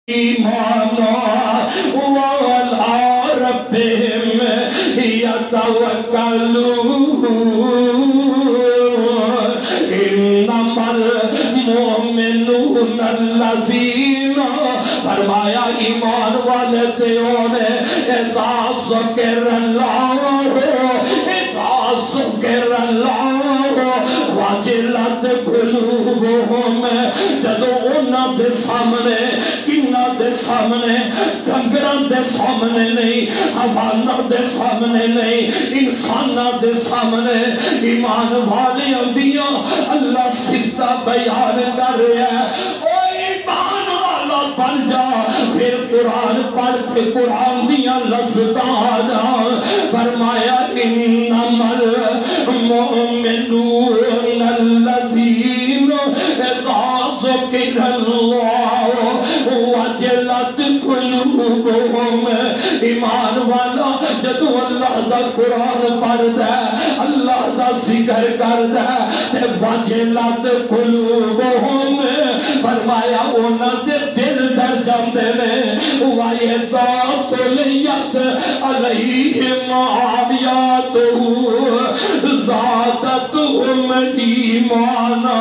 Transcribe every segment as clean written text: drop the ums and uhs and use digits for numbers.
ایمانا وعلى ربهم يتوکلون انما المؤمنون الذین فرمایا ایمان والے تیوں نے اذا ذکر اللہ واجلت قلوبهم جدو انہاں دے سامنے کنہ دے سامنے ڈنگراں دے سامنے نہیں حیواناں دے سامنے نہیں انساناں دے سامنے ایمان والیاں دیاں اللہ صفتہ بیان کر رہا ہے او ایمان والا بن جا پھر قرآن پڑھ کے قرآن دیاں لذتاں آ جا فرمایا انما المؤمنون الذین اذا ذکر اللہ وجلت قلوبهم ایمان والا جدو اللہ دا قرآن پڑھ دے اللہ دا ذکر کر دے تے وجلت قلوبهم فرمایا اونا دے دل ڈر جاندے نے وَإِذَا تُلِيَتْ عَلَيْهِمْ آیاتُهُ زَادَتْهُمْ ایمانا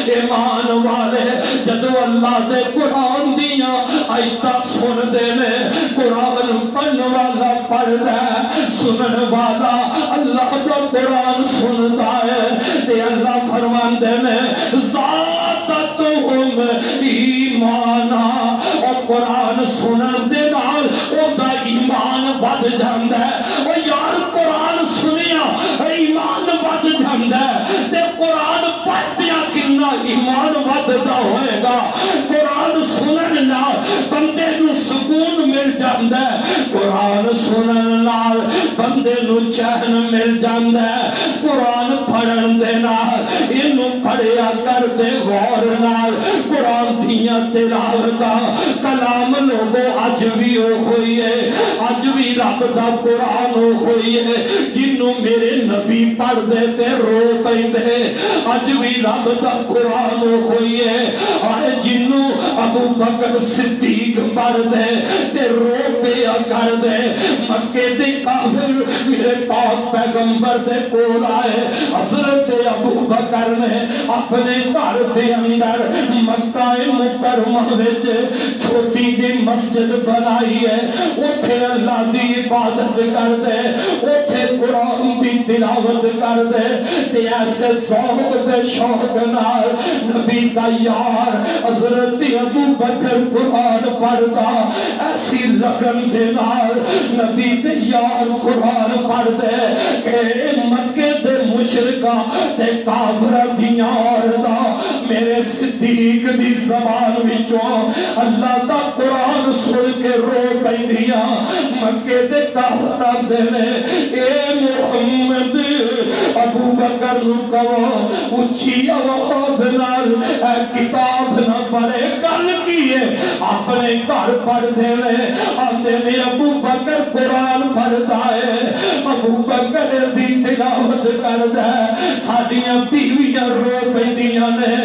ایمان والے جدو اللہ دے قرآن دیاں آیتاں سن دینے قرآن پڑھن والا پڑھ دے سنن والا اللہ دا قرآن سنتا ہے تے اللہ فرمان دینے زَادَتْهُمْ ایمانا اور قرآن سنن دے نال او دا ایمان بڑھ جاندہ ہے اور یار قرآن سنیا ایمان بڑھ جاندہ ہے تے قرآن پڑھتیا کننا ایمان بڑھتا ہوئے گا قرآن سنن نال بندے نو سکون مل جاندہ ہے قرآن سنن نال بندے نو چہن مل جاندہ ہے قرآن پڑھن دے نال انو پڑھیا کر دے غور نال قرآن دیاں تلاوتاں کلام لوگو اج بھی ہو ہوئی ہے اج بھی رب دا قرآن ہو ہوئی ہے جنوں میرے نبی پڑھ دیتے رو پیندے اج بھی رب دا قرآن ہو ہوئی ہے آئے جنوں ابو بکر صدیق پڑھ دے تے رو پیا کر دے مکے دے کافر میرے پاک پیغمبر دے کول آئے حضرت ابو بکر نے اپنے گھر دے اندر مکہ مکرمہ وچ چھوٹی جی مسجد بنائی ہے اوتھے اللہ دی عبادت کر دے اوتھے قرآن دی تلاوت کر دے تے ایسے ذوق دے شوق نال نبی دا یار حضرت ابو بکر قرآن پڑھدا ایسی لگن دے نال نبی دے یار قرآن پڑھ دے کہ مکے دے مشرکاں تے کافراں دیاں عورتاں میرے صدیق دی زبان وچوں اللہ دا قرآن سن کے رو پیندیاں مکے دے کافراں دے نے اے محمد ابو بکر نو کہو اچھی آواز نال اے کتاب نہ پڑھے کل کیے اپنے گھر پڑھ دے نے آندے نے ابو بکر قرآن پڑھتا ہے ابو بکر دی تلاوت کر دے ساڈیاں بیویاں رو پیندیاں نے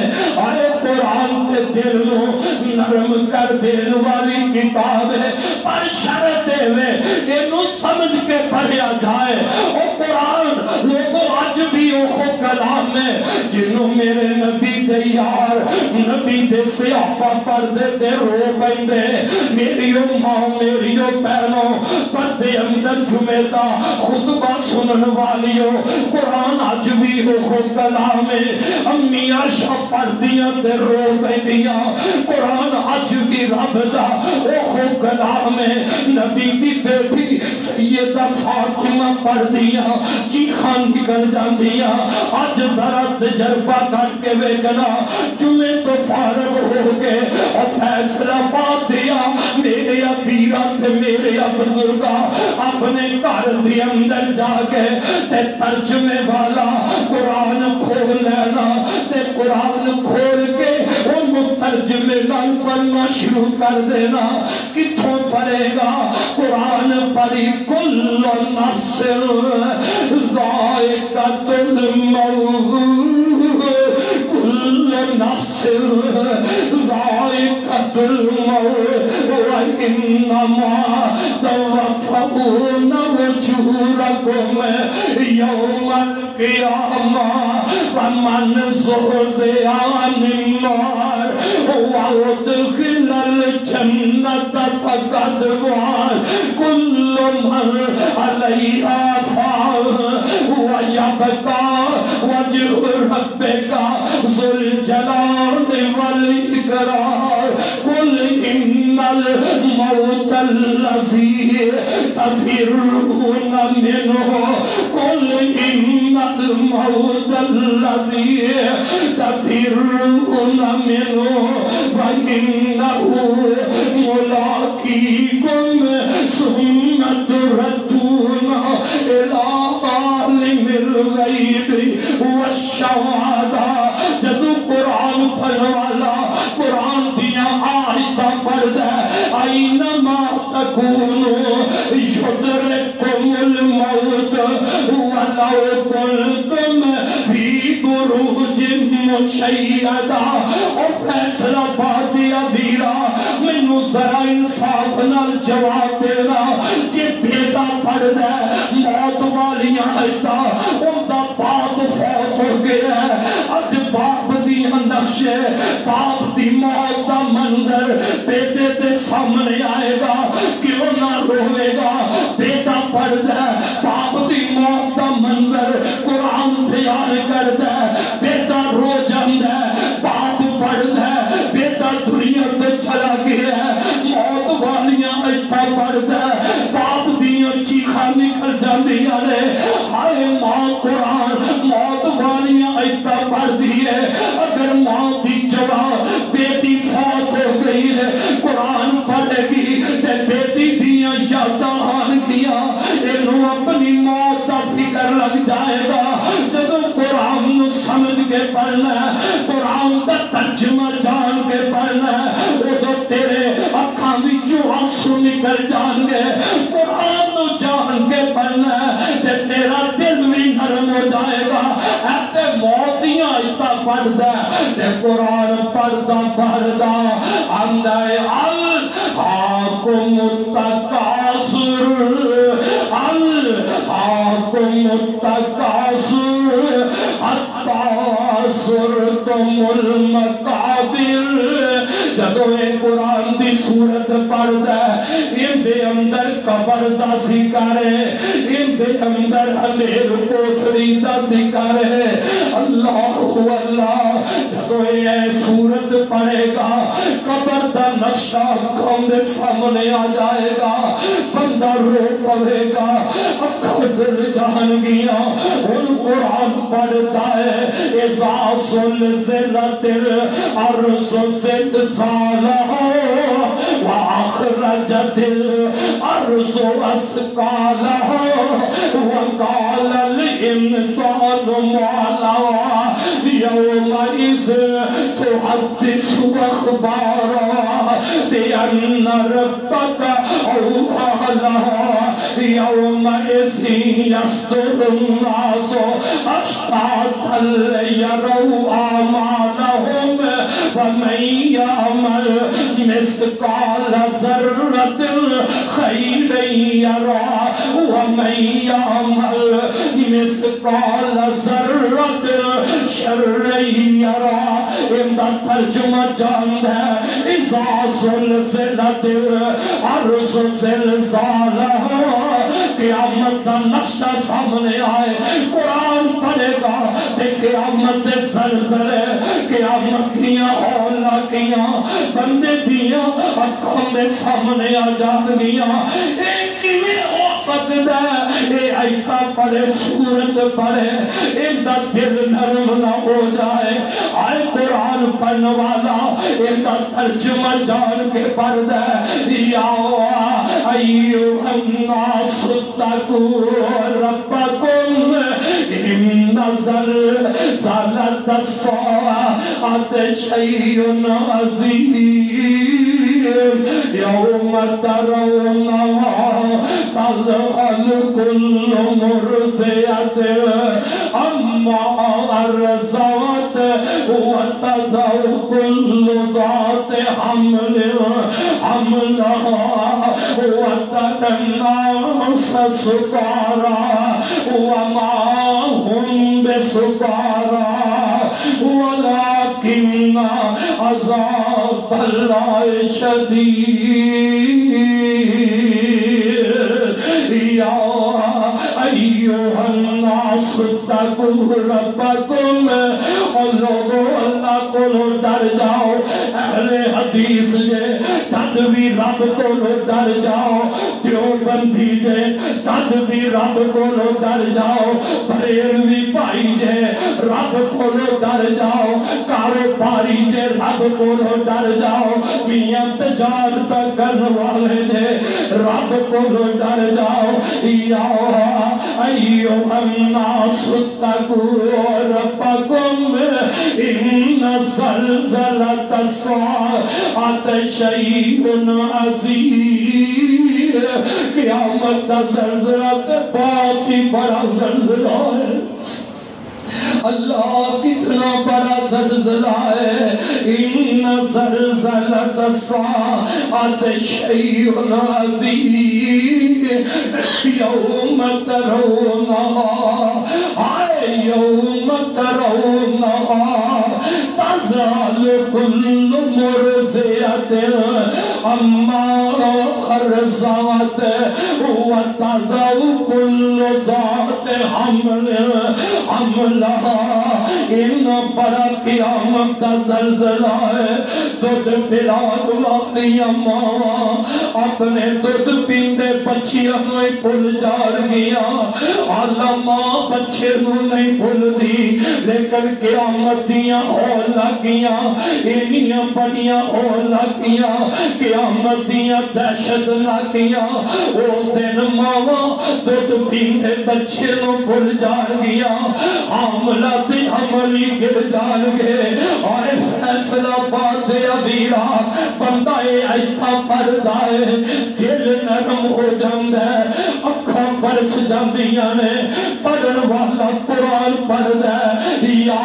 آئے قرآن تے دل نو نرم کر دین والی کتاب ہے پر شرط ہے انہوں سمجھ کے پڑھیا جائے او قرآن لوگوں آج بھی اوخو کلام ہے جنہوں میرے نبی دے یار نبی دے سے آپا پڑھ دیتے رو پیندے میریو ماں میریو پہنوں پردے اندر جمعیتا خطبہ سنن والیوں قرآن آج بھی اوخو کلام ہے امی آشا پڑھ دیا تے رو پیندیاں قرآن آج بھی رب دا اوخو کلام ہے نبی دی بیٹی سیدہ فاطمہ پڑھ دیا چیخان نکل جان دیا آج ذرا تجربہ کر کے ویکنا جمعے تو فارغ ہو کے اور فیصلہ بات دیا میرے ابیرات میرے بزرگاں اپنے گھر دی اندر جا کے تے ترجمے والا قرآن کھول لینا تے قرآن کھول کے انہوں ترجمے نال پڑھنا شروع کر دینا کتھوں پڑھے گا قرآن پڑھی کل نفس ذائقۃ الموت کل نفس ذائقۃ الموت إنما توفون أجوركم يوم القيامة فمن زحزح عن النار وأدخل الجنة فقد فاز كل من عليها فان ويبقى وجه ربك ذو الجلال والإكرام قل إن الموت الذي تفرون منه قل إن الموت الذي تفرون منه فإنه ملاقيكم ثم تردون إلى عالم الغيب والشهادة جدو قرآن پڑھنے والا قرآن دیا آیتاں پڑھدا اینما تکونوا یدرککم الموت ولو کنتم فی بروج مشیدہ اور فیصلہ بادیا ویرا مینوں ذرا انصاف نال جواب دینا جے بیٹا پڑھدا موت والیاں آیتاں اوندا باپ فوت ہو گیا اج باپ دی نقشے باپ دی موت دا منظر بیٹے دے سامنے آئے گا کیوں نہ روے گا بیٹا پڑھدا باپ دی موت دا منظر قرآن بیان کردا بیٹا رو جاندا باپ پڑھدا بیٹا دنیا تو چلا گیا موت والیاں ایتھا پڑھدا باپ دیاں چیخاں نکل جاندیاں نے ہائے ماں قرآن موت والیاں ایتھا پڑھ دی ہے اگر ماں دی جواب بیٹی فوت ہو گئی ہے قرآن پڑھے گی تے بیٹی دیاں یاداں آن گیا انہوں اپنی موت دا فکر لگ جائے گا جب قرآن نو سمجھ کے پڑھنا ہے قرآن دا ترجمہ جان کے پڑھنا ہے وہ تو تیرے اکھاں وچوں آنسو نکل جان گے قرآن نو جان کے پڑھنا ہے تے تیرا دل بھی نرم ہو جائے گا ایتے موتیاں ایتا پڑھدا تے قرآن پڑھدا پڑھدا آندا ہے الہاکم التکاثر الہاکم التکاثر حتی زرتم المقابر جدو ایک قرآن دی صورت پڑھدا ہے ان دے اندر قبر دا ذکر ہے ان دے اندر اندھیر کوٹھڑی دا ذکر ہے اللہ اللہ جدو یہ صورت پڑھے گا قبر دا نقشہ قوم دے سامنے آ جائے گا بندہ رو پڑھے گا اکھا دل جہن گیا ان قرآن پڑھتا ہے اذا زلزلت الارض زلزالها واخرجت الارض اثقالها وقال الانسان ما لها يومئذ تحدث اخبارها بان ربك اوحى لها يومئذ يصدر الناس اشتاتا ليروا اعمالهم ومن يعمل مثقال ذرة خيرا يره ومن يعمل مثقال ذرة شرا يره ان دا ترجمہ جاندا ہے اذا زلزلت الارض زلزالها قیامت دا نقشہ سامنے آئے قرآن پڑھے گا تے قیامت دے زلزلے قیامت دیاں ہولا کیاں بندے دیاں اکھاں دے سامنے آ جان گیاں ایک کیویں ہو سکدا ہے اے ایتا پڑھے سورت پڑھے ان دا دل نرم نہ ہو جائے آئے قرآن پڑھنے والا ان دا ترجمہ جان کے پڑھدا ہے یا ایھا الناس اتقوا ربکم ان زلزلۃ الساعۃ شیء عظیم یوم ترونہا تذہل کل مرضعۃ عما ارضعت وتضع کل ذات حمل حملها وترى الناس سکارى وما هم بسکارى ولكن عذاب اللہ شدید یا ایوہ الناس اتقوا ربکم اور لوگو اللہ کو ڈر جاؤ اہل حدیث جے جد بھی رب کو ڈر جاؤ دیوبندی جے جد بھی رب کو ڈر جاؤ بریلوی بھائی جے رب کو ڈر جاؤ کاروباری جے رب کو ڈر جاؤ میاں تجارت کرنے والے جے رب کو ڈر جاؤ یا ایوہ الناس اتقوا ربکم ان زلزلۃ الساعۃ شیء عظیم قیامت کا زلزلہ بہت ہی بڑا زلزلہ ہے اللہ کتنا بڑا زلزلہ ہے ان زلزلۃ الساعۃ شیء عظیم یوم ترونہا یوم ترونہا تذہل کل مرضعۃ عما ارضعت وتضع کل ذات حمل حملها ان بڑا قیامت کا زلزلہ ہے دودھ پلانے والی ماں اپنے دودھ پیندے بچیاں نہیں بھول جان گیا اللہ ماں بچے نو نہیں بھول دی لیکن قیامت دیاں ہو لگیاں انیاں بڑیاں ہو لگیاں قیامت دیاں دہشت لگیاں اس دن ماں دودھ پیندے بچے نو بھول جان گیا حاملہ دی حملی گر جان گے اور فیصلہ بات ابیرا بندہ ایتھا پردائے دل نرم ہو جاندے اکھاں برس جاندیاں نے پڑھن والا قرآن پڑھ دے یا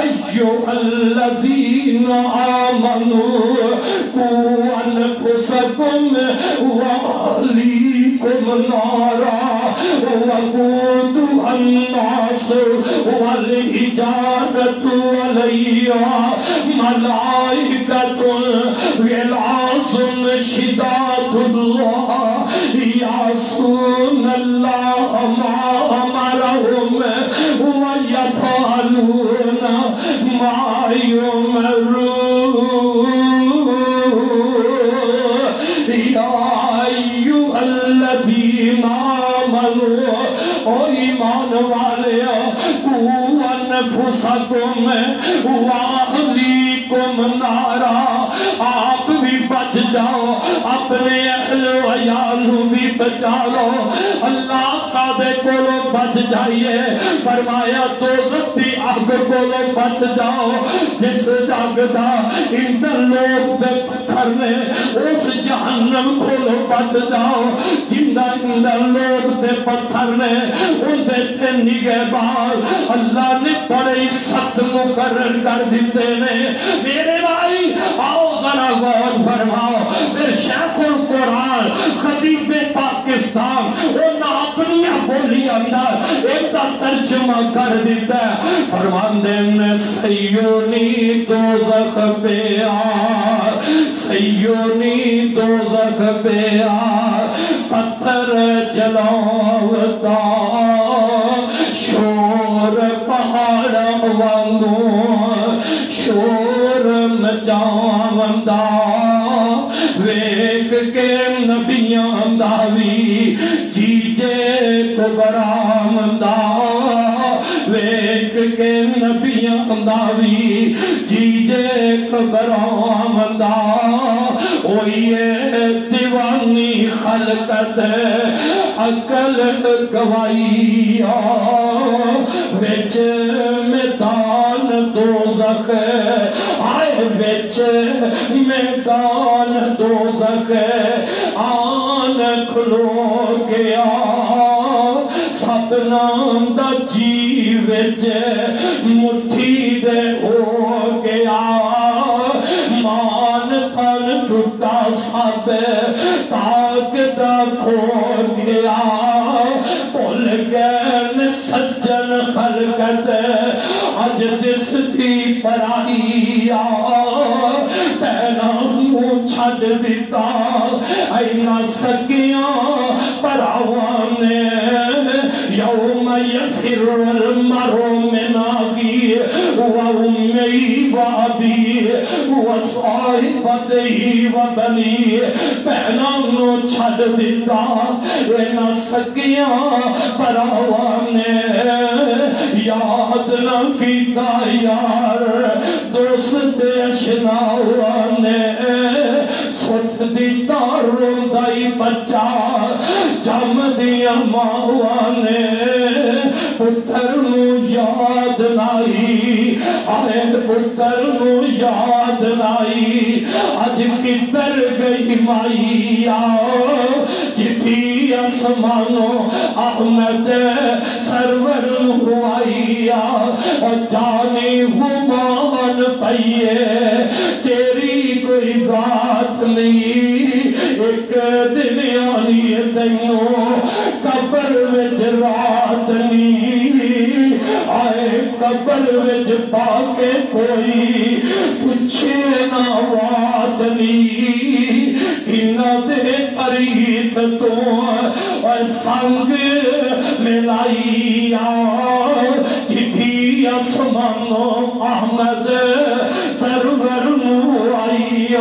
ایوہ الذین آمنوا قوا انفسکم واہلیکم نارا وقودها الناس والحجارة علیہا ملائکۃ غلاظ شداد اللہ یعصون اللہ ما امرهم ویفعلون ما یؤمرون یا ایھا الذین آمنوا او ایمان والے قوا انفسکم واہلیکم نارا آپ بھی بچ جاؤ اپنے اہل و عیال بھی بچا لو اللہ قادے کو بچ جائیے فرمایا دوزخ دی آگ کو بچ جاؤ جس جاگ دا اندر لوگ دے پتھر نے اس جہنم کو بچ جاؤ جندہ اندر لوگ دے پتھر نے ان دیتے نگہبان اللہ نے بڑے سخت مقرر کر دیتے نے میرے بھائی آؤ ذرا غور فرماؤ میرے شیخ القرآن خطیب پاکستان انہا اپنی بولی اندر ایک دا ترجمہ کر دیتا ہے فرماندے نے سیونی دوزخ بیار سیونی دوزخ بیار پتھر جلاوتا شور پہاڑ وانگو شور مچاوندا ویک کے نبیاں داوی جیجے کو برامدا ویک کے نبیاں داوی جیجے کو برامدا اوئیے دیوانی خلقت عقل گوائیا وچ میدان دوزخ آئے وچ میدان دوزخ آن کھلو گیا ستنام دا جی وچ مٹھی دے ہو گیا مان تن ٹوٹا سب تاک دا کھو گیا بھول گئے سجن خلقت اج دس دی پرائی پہنوں چھٹ دیتا اینا سکیاں پراوانے یوم یفر المرء من اخیہ وامہ وابیہ وصاحبتہ وبنیہ پہنوں چھٹ دیتا اینا سکیاں پراوانے یاد نہ کیتا یار دوست اشناوانے سوچ دیتا روندائی بچہ جم دیا ماوانے پتر نو یاد نائی آئے پتر نو یاد نائی آج کدھر گئی مائی جتھی آسمانو احمد سرور ہوائی اور جانے غمان پئیے تیری کوئی ذات نہیں ایک دن آنی تینوں قبر وچ رات نہیں آئے قبر وچ پاکے کوئی پوچھے نہ وات نہیں کنہ دے پریت تو اور سنگ ملائی جتھی آسمانو احمد سرور نوائی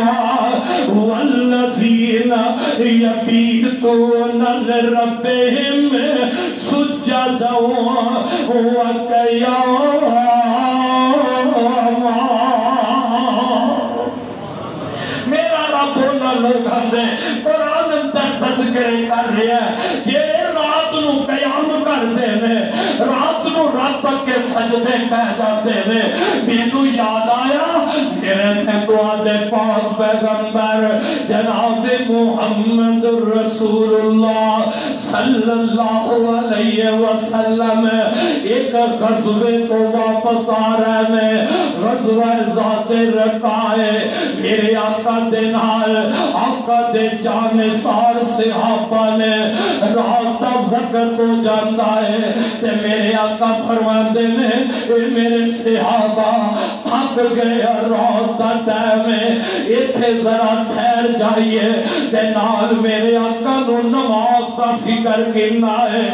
والذین یبیتون لربہم سجدا وقیاما میرا رب انہاں لوگاں دے قرآن اندر تذکرے کر رہا ہے جیرے رات نو قیام کر دینے رات نو رب کے سجدے پہ جاتے نے مینو یاد آیا میرے تھے تو آدھے پاک پیغمبر جناب محمد رسول اللہ صلی اللہ علیہ وسلم ایک غزوے تو واپس آ رہے ہیں غزوہ ذات رقائے میرے آقا دے نال آقا دے جانسار صحابہ نے رات دا وقت ہو جاندہ ہے تے میرے آقا فرماندے نے اے میرے صحابہ تھک گیا رات دا ٹائم ہے ایتھے ذرا ٹھہر جائیے تے نال میرے آقا نو نماز دا فکر کرنا ہے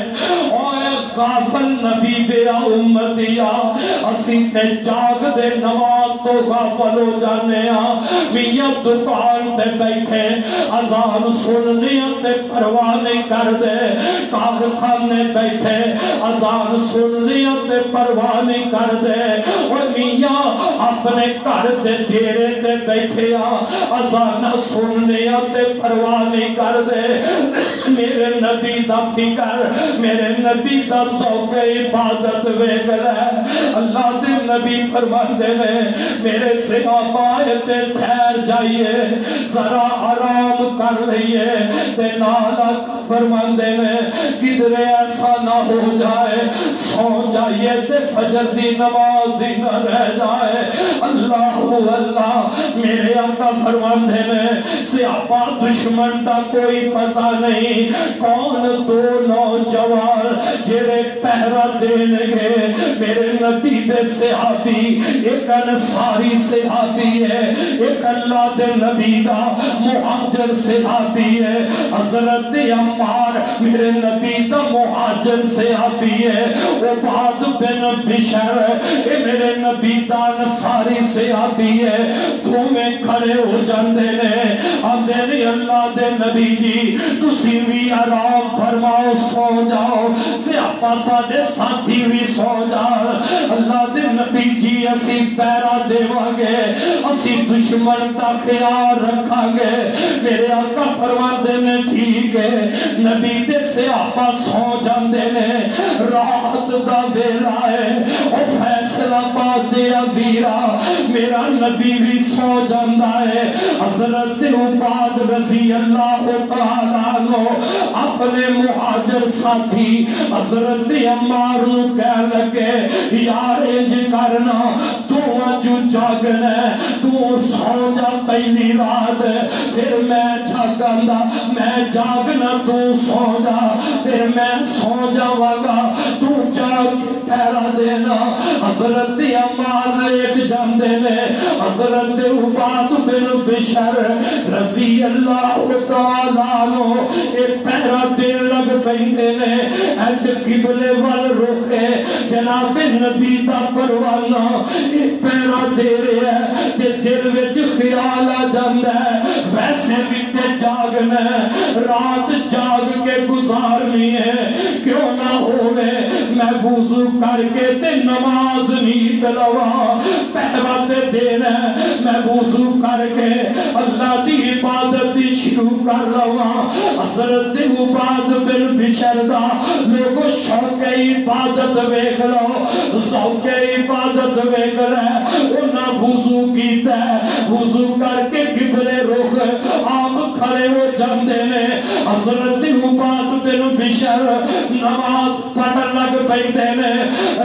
اوے غافل نبی دیا امتیا اسی تے جاگ دے نماز تو غافل ہو جانے میاں دکان تے بیٹھے اذان سننے تے پرواہ نہیں کر دے کارخانے بیٹھے اذان سننے تے پرواہ نہیں کر دے اور میاں اپنے گھر تے ڈیرے تے بیٹھے اذان سننے تے پرواہ نہیں کر دے میرے نبی دا فکر میرے نبی دا ذوق عبادت ویگلا اللہ دے نبی فرماندے نے میرے صحابہ تے ٹھہر جائیے ذرا آرام کر لئیے تے نالا فرماندے نے کدھر ایسا نہ ہو جائے سو جائیے تے فجر دی نماز ہی نہ رہ جائے اللہ میرے آقا فرماندے نے صحابہ دشمن دا کوئی پتہ نہیں کون دو نوجوان جیرے پہرہ دینے گے میرے نبی دے صحابی ایک انصاری صحابی ہے ایک اللہ دے نبی دا مہاجر صحابی ہے حضرت عمار میرے نبی دا مہاجر صحابی ہے عباد بن بشر اے میرے نبی دا انصاری صحابی ہے تمہیں کھڑے ہو جاندے نے آندے نے اللہ دے نبی جی تسی بھی آرام فرماؤ سو جاؤ صحابہ ساڑے ساتھی بھی سو جاؤ اللہ دے نبی جی اسی پیرا دے وگے اسی دشمن تا خیال رکھا گے میرے آقا فرمان دے نے ٹھیک ہے نبی دے صحابہ سو جاندے نے راہ رات دا ویلا ہے او فیصلہ پا دیا ویرا میرا نبی بھی سو جاندہ ہے حضرت عباد رضی اللہ تعالیٰ عنہ اپنے مہاجر ساتھی حضرت عمار نو کہہ لگے یار انج کرنا تو جو جاگنا تو سو جا پہلی رات پھر میں جاگنا میں جاگنا تو سو جا پھر میں سو جاواگا تو جاگ پہرا دینا حضرت عمار لیٹ جاندے نے حضرت عباد بن بشر رضی اللہ تعالیٰ عنہ ایک پہرا دیر لگ پہندے نے ایج قبلے وال روکے جناب نبی دا پروانہ ایک پہرا دے رہے ہیں تے دل وچ خیال آ جاندہ ہے ویسے بھی تے جاگنا ہے رات جاگ کے گزارنی ہے کیوں نہ ہوئے میں وضو کر کے تے نماز نیت لوا پہرا تے دینا ہے میں وضو کر کے اللہ دی عبادت دی شروع کر لوا حضرت عباد بن بشر دا لوگو شوق عبادت ویکھ لو شوق عبادت ویکھ لے انہاں وضو کیتا ہے وضو کر کے قبلے رخ آپ کھڑے ہو جاندے نے حضرت عباد بن بشر نماز پڑھن لگ پیندے نے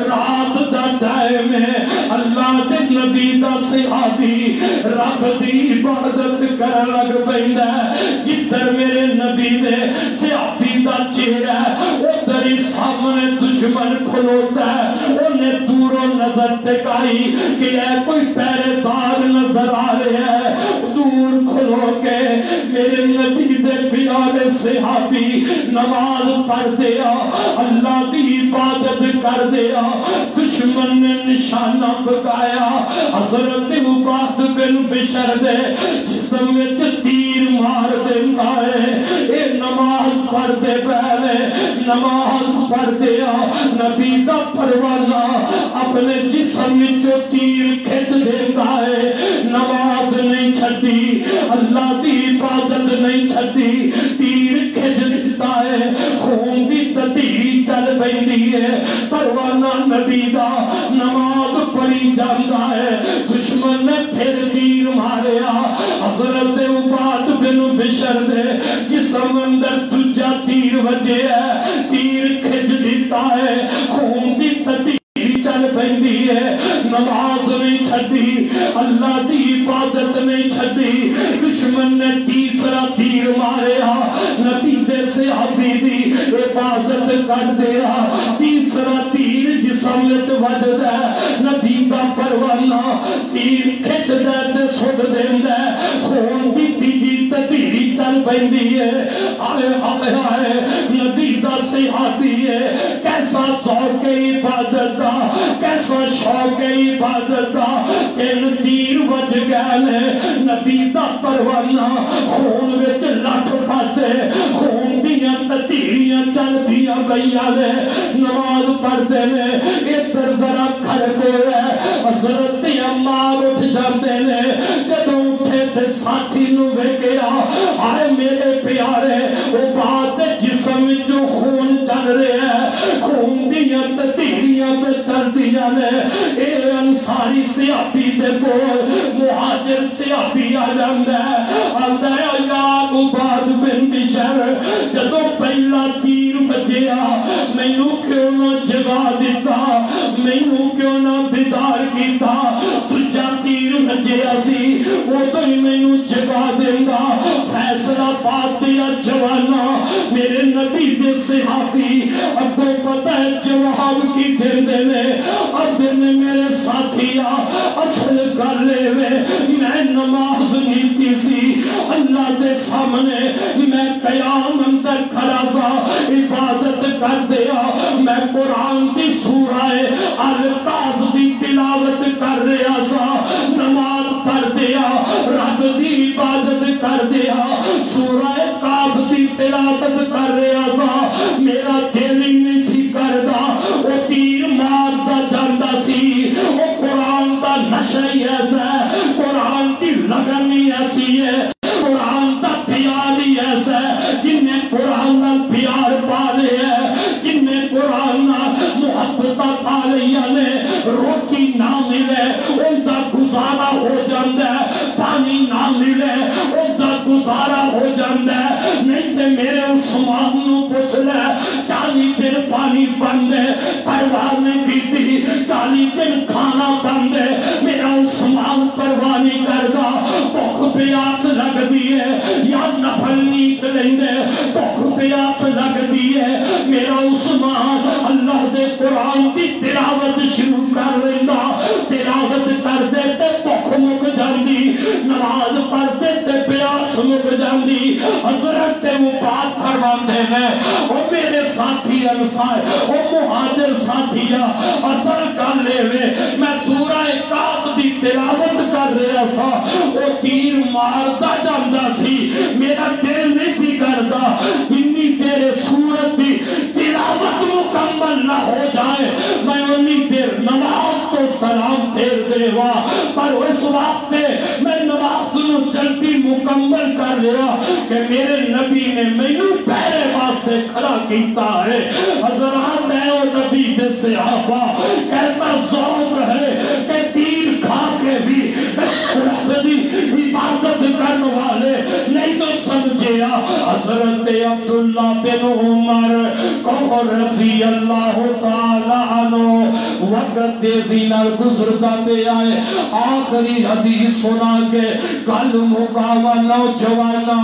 رات دا ٹائم ہے اللہ دے نبی دا صحابی رب دی عبادت کرن لگ پیندا ہے جدھر میرے نبی دے صحابی دا چہرہ ادھر ہی سامنے دشمن کھلوتا ہے انہیں دوروں نظر ٹکائی کہ اے کوئی پہرے دار نظر آ رہے ہیں دور کھلو کے میرے نبی دے پیارے صحابی نماز پڑھ دیا اللہ دی عبادت کر دیا دشمن نے نشانہ بگایا حضرت عباد بن بشر دے جسم میں تیر مار دیتا ہے اے نماز پڑھ دے پہلے نماز پڑھ دیا نبی دا پروانہ اپنے جسم میں جو تیر کھچ دیتا ہے نماز نہیں چھڑی اللہ دی عبادت نہیں چھڑی تیر کھچ دیتا ہے خون دی تدیری چل بیندی ہے پروانہ نبی دا نماز پڑھی جاندہ ہے دشمن نے پھر تیر ماریا حضرت عباد بن بشر دے جسم اندر تجھا تیر وجے ہے تیر کھچ دیتا ہے خون دی تدیری چل بیندی ہے نماز نہیں چھڑی اللہ دی عبادت نہیں چھڑی دشمن نے تیسرا تیر ماریا نبی دے صحابی دی عبادت کر دیا تیسرا تیر جسم وچ وجدا ہے نبی دا پروانہ تیر کھچ دے تے سٹ دیندا ہے خون دی تیجی تدیری چل پیندی ہے آئے آئے آئے نبی دا صحابی ہے کیسا ذوق عبادت دا کیسا شوق عبادت دا تین تیر وج گئے نے نبی دا پروانہ خون وچ لٹھ پاتے خون دیاں تدیریاں چل دیاں گئیاں نے نماز پڑھتے نے ادھر ذرا کھڑکے ہے حضرت عمار اٹھ جاتے نے جدوں اٹھے تے ساتھی نو ویکھیا آئے میرے پیارے او بات جسم جو خون چل رہے ہیں خون دیاں تدیریاں پہ چل دیاں نے اے انصاری صحابی دے کول مہاجر صحابی آ جاندا ہے آندا ہے یا عباد بن بشر جدوں پہلا تیر بجیا مینوں کیوں نہ جگا دیتا مینوں کیوں نہ بیدار کیتا تجھا تیر بجیا سی ادھر ہی مینوں جگا دیندا فیصلہ پا دیا جوانا میرے نبی دے صحابی اگوں پتہ ہے جواب کی دیندے نے ادھر میرے ساتھیا اصل گل اے میں نماز نیتی سی اللہ دے سامنے میں قیام اندر کھڑا سا عبادت کر دیا میں قرآن دی سورہ الکاف دی تلاوت کر رہا سا نماز پڑھ دیا رب دی عبادت کر دیا سورہ کاف دی تلاوت کر رہا سا میرا دل ہی نہیں سی کردا او تیر ماردا جاندا سی او قرآن دا نشہ ہی ایسا ہے قرآن دی لگن ہی ایسی ہے قرآن دا پیار ہی ایسا ہے جن نے قرآن دا پیار پا لے ہے جن نے قرآن دا پا لیا نے روٹی نہ ملے ان کا گزارا ہو جاندہ ہے پانی نہ ملے ان کا گزارا ہو جاندہ ہے نہیں تے میرے عثمان نو پوچھ لے 40 دن پانی بندے پرواہ نہیں کیتی 40 دن کھانا بندے میرا عثمان پرواہ نہیں کردہ بھوک پیاس لگ دیئے یا نفل نیت لیندے بھوک پیاس لگ دیئے میرا عثمان اللہ دے قرآن دی تلاوت شروع کر لیندہ تلاوت کر دیتے بھوک مک جاندی نماز پڑھ دیتے پیاس مک جاندی حضرت وہ بات فرماندے ہیں وہ میرے ساتھی انصار وہ مہاجر ساتھیا اثر کر لے ہوئے میں سورہ کاف دی تلاوت کر رہا سا وہ تیر مارتا جاندہ سی میرا دل نہیں سی کردا جنی تیرے سورت دی تلاوت مکمل نہ ہو جائے میں انہی دیر نماز تو سلام پھیر دے وا پر اس واسطے میں نماز نو جلدی مکمل کر لیا کہ میرے نبی نے مینوں پہلے واسطے کھڑا کیتا ہے حضرات ہے اور نبی دے صحابہ کیسا ذوق ہے کہ تیر کھا کے بھی رب دی عبادت کرنے والے نہیں تو سمجھیا حضرت عبداللہ بن عمر کو رضی اللہ تعالیٰ عنہ وقت تیزی نال گزرتا پہ آئے آخری حدیث سنا کے کل مقاوہ نوجوانا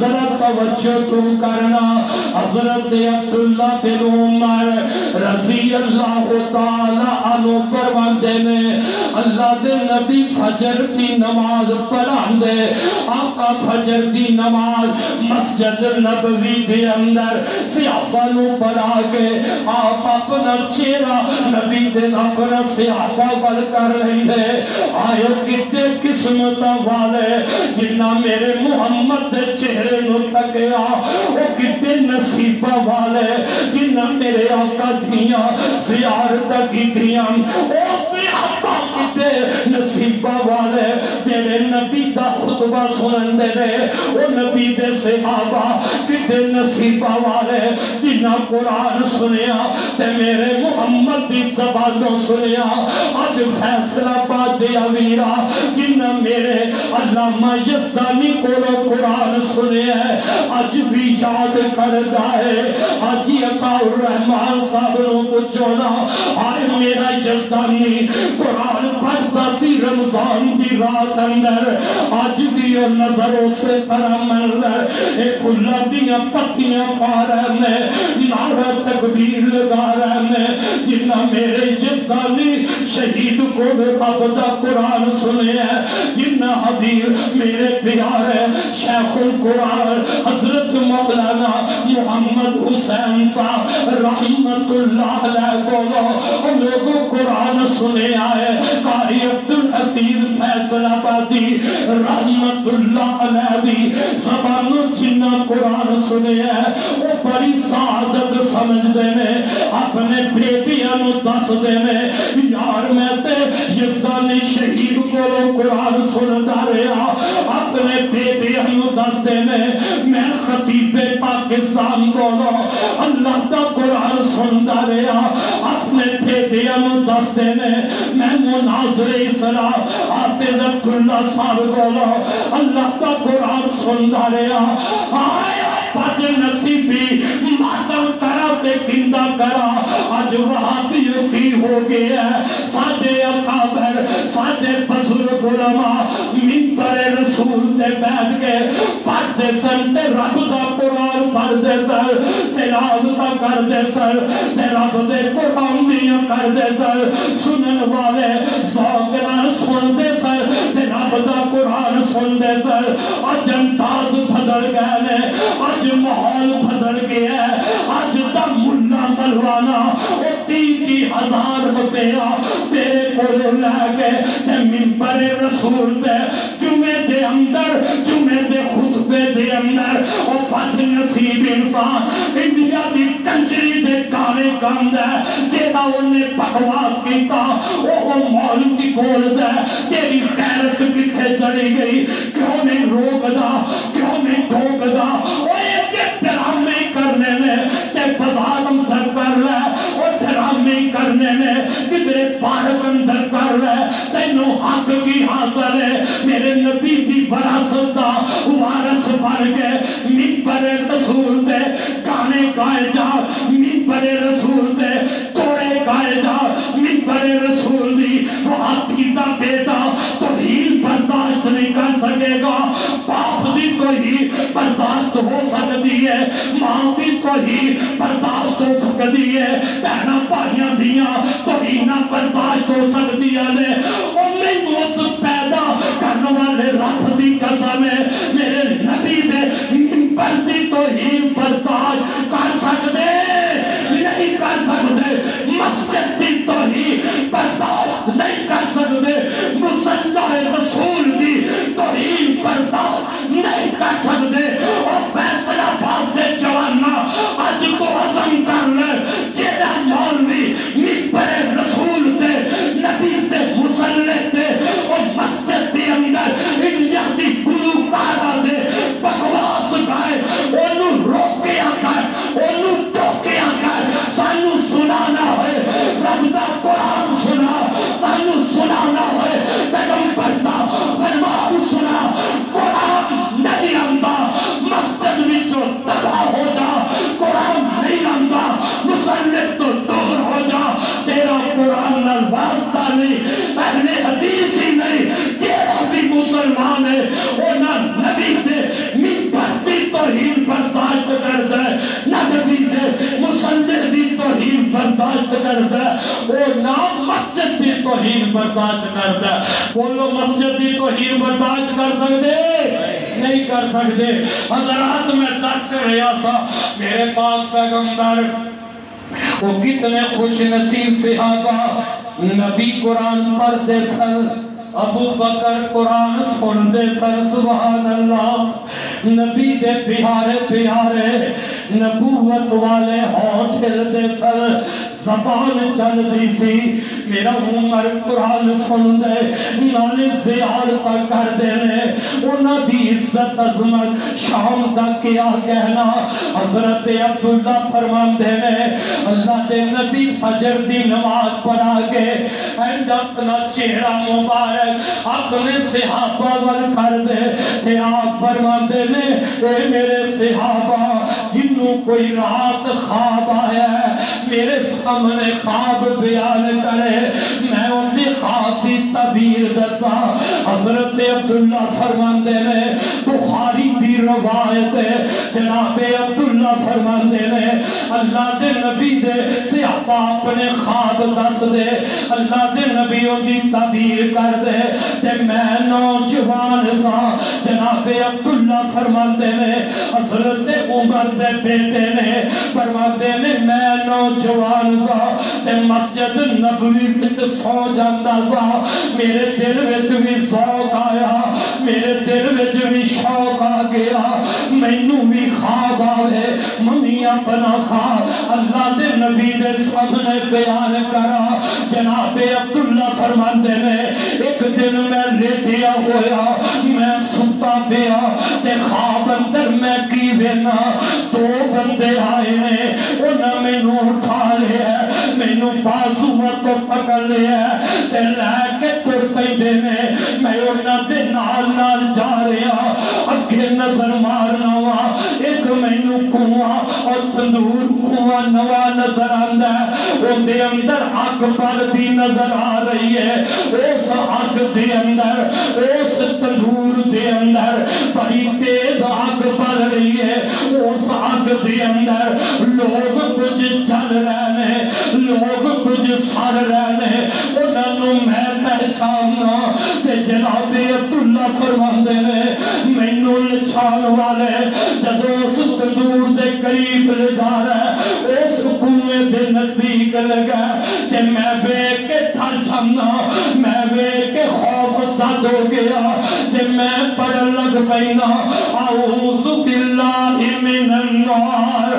ذرا توجہ تو کرنا حضرت عبداللہ بن عمر رضی اللہ تعالیٰ عنہ فرماندے نے اللہ دے نبی فجر دی نماز پڑھان دے آقا فجر دی نماز مسجد نبوی دے اندر صحابہ نو پڑھا کے آپ اپنا چہرہ نبی دے اپنا صحابہ ول کر لیندے آئے کتے قسمتہ والے جنہ میرے محمد دے چہرے نو تکیا وہ کتے نصیبہ والے جنہ میرے آقا دھیاں زیارتہ کی دھیاں او صحابہ کتے نصیبہ والے تیرے نبی دا خطبہ سنن دے رہے او نبی دے صحابہ کتے نصیبہ والے جنہ قرآن سنیا تے میرے محمد دی زبانوں سنیا آج فیصلہ بات دے امیرہ جنہ میرے علامہ یزدانی کو قرآن سنیا آج بھی یاد کردہ ہے آج یہ عطا الرحمن صاحب نو پچھونا آئے میرا یزدانی قرآن پڑھتا سی رمضان دی رات اندر آج بھی نظروں سے طرح منظر ایک پھلا دیا پتیاں پا رہے ہیں نعرہ تکبیر لگا رہے ہیں جنہ میرے یزدانی شہید کو بقبضہ قرآن سنے ہیں جنہ حبیب میرے پیارے شیخ القرآن حضرت مولانا محمد حسین صاحب رحمت اللہ علیہ بولو ان لوگوں قرآن سنے آئے قاری عبدالحفیظ فیصل آبادی رحمت اللہ علیہ دی زبانوں جنہ قرآن سنے ہیں وہ بڑی سعادت سمجھ دینے اپنے بیٹیاں نو دس دینے یار میں تے یزدانی شہید کو قرآن سندا رہا اپنے بیٹیاں نو دس دینے میں خطیب پاکستان کو اللہ دا قرآن سندا رہا اپنے بیٹیاں نو دس دینے میں مناظر اسلام حافظ عبداللہ صاحب کو اللہ دا قرآن سندا رہا آیا بد نصیبی ماتم کرا تے گندہ کرا آج وہاں بھی کی ہو گیا ہے سادے اکابر سادے بزرگ علماء منبر رسول تے بیٹھ کے پڑھتے سن تے رب دا قرآن پڑھتے سن تلاوت کر دے سن تے رب دے قرآن دیا کر دے سن سنن والے ذوق نال سن دے سن تے رب دا قرآن سن دے سن آج انداز بدل گئے نے آج ماحول بدل گیا ہے آج دا ملا ملوانا او 30,000 روپیہ تیرے کو لے گئے تے منبر رسول دے جمعے دے اندر جمعے دے خطبے دے اندر او بد نصیب انسان انڈیا دی کنجری دے گانے گاندہ جیتا انہیں بکواس کیتا او مولوی بول دے تیری خیرت کتھے چڑی گئی کیوں نہیں روک دا کیوں نہیں ٹھوک دا ڈرامے کرنے میں تے بزارم در کر لے اور ڈرامے کرنے میں وراثت دا وارث بن کے منبر رسول دے گانے گائے جا، منبر رسول دے توڑے گائے جا، منبر رسول دی وہابی دا بیٹا توہین برداشت نہیں کر سکے گا۔ باپ دی توہین برداشت ہو سکتی ہے، ماں دی توہین برداشت ہو سکتی ہے، بہنا بھائیاں دیاں توہین برداشت ہو سکتی ہے۔ اور میں اس پیدا کرنے والے رب دی قسم ہے، میرے نبی دے منبر دی توہین برداشت کر سکتے نہیں کر سکتے، مسجد دی توہین برداشت نہیں کر سکتے، مصلی رسول کی توہین برداشت نہیں کر سکتے۔ اور فیصلہ بات دے جوانا آج تو عزم کر لے، جیڑا مولوی منبر رسول تے نبی تے مصلی تے اور مسجد دے اندر انڈیا دی گلوکارہ دے بکواس گائے، انہوں روکیا کر، انہوں ٹوکیا کر، سانو سنانا ہے رب دا قرآن سنا، سانو سنانا ہے پیغمبر دا فرمان سنا۔ قرآن نہیں آندا مسجد وچوں تباہ ہو جا، قرآن نہیں آندا مسلط تو دور ہو جا، تیرا قرآن نال واسطہ نہیں، اہل حدیث ہی نہیں، جیڑا بھی مسلمان ہے اونا نبی دے منبر دی توہین برداشت کردا ہے، نہ نبی دے مصلی دی توہین برداشت کردا ہے، اونا مسجد دی توہین برداشت کردا ہے۔ بولو مسجد دی توہین برداشت کر سکتے نہیں کر سکتے۔ حضرات میں دس رہا سا، میرے پاک پیغمبر وہ کتنے خوش نصیب صحابہ، نبی قرآن پڑھتے سن، ابو بکر قرآن سنتے سن، سبحان اللہ، نبی دے پیارے پیارے نبوت والے ہونٹ ہلتے سن، زبان چل دی سی، میرا عمر قرآن سن دے نالے زیارت کر دینے، انہاں دی عزت عظمت شام دا کیا کہنا۔ حضرت عبداللہ فرمان دینے اللہ دے نبی فجر دی نماز پڑھا کے اینڈ اپنا چہرہ مبارک اپنے صحابہ ور کر دے، تے آپ فرمان دینے اے میرے صحابہ جنہوں کوئی رات خواب آیا ہے میرے سامنے خواب بیان کرے، میں ان کی خواب کی تعبیر دسا۔ حضرت عبداللہ فرماندے نے بخاری دی روایت ہے، جناب عبداللہ فرماندے نے اللہ دے نبی دے صحابہ اپنے خواب دس دے، اللہ دے نبی ان کی تعبیر کر دے، تے میں نوجوان سا، جناب عبداللہ فرماندے نے حضرت عمر دے بیٹے نے فرماندے نے میں نوجوان سا تے مسجد نبوی وچ سو جاندا سا، میرے دل وچ بھی ذوق آیا، میرے دل وچ بھی شوق آ گیا، مینوں بھی خواب آوے منیاں بنا خواب اللہ دے نبی دے سامنے بیان کرا۔ جناب عبداللہ فرماندے نے ایک دن میں لیٹیا ہویا، میں ستا پیا تے خواب اندر میں کی وینا دو بندے آئے نے، انہاں مینوں اٹھا لیا، مینوں بازوؤں تو پکڑ لیا تے لے کے تر پیندے نے، میں انہاں دے نال نال جا رہا، اگے نظر مارنا وا ایک مینوں کنواں اور تندور کنواں نواں نظر آندا ہے، اون دے اندر اگ بلدی نظر آ رہی ہے، اس اگ دے اندر اس تندور دے اندر بڑی تیز اگ بل رہی ہے، اس اگ دے اندر لوگ کچھ جل رہے ہیں، لوگ کچھ سڑ رہے ہیں، انہوں میں پہچاننا تے جناب عبداللہ فرماندے نے مینوں لچھان والے جدو اس تندور دے قریب لے جا رہا ہے اس کنویں دے نزدیک لگا تے میں بیٹھ کے ڈر جانا، میں بیٹھ کے خوف زد ہو گیا تے میں پڑھن لگ پینا اعوذ باللہ من النار،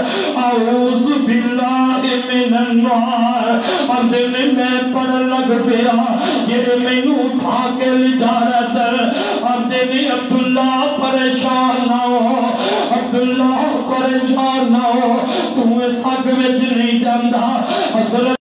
اعوذ باللہ من النار، اور دن میں پڑھن لگ پیا جڑے مینوں اٹھا کے لے جا رہا سر، اور دن عبداللہ پریشان نہ ہو، عبداللہ پریشان نہ ہو، تو اس اگ وچ نہیں جاندا، حضرت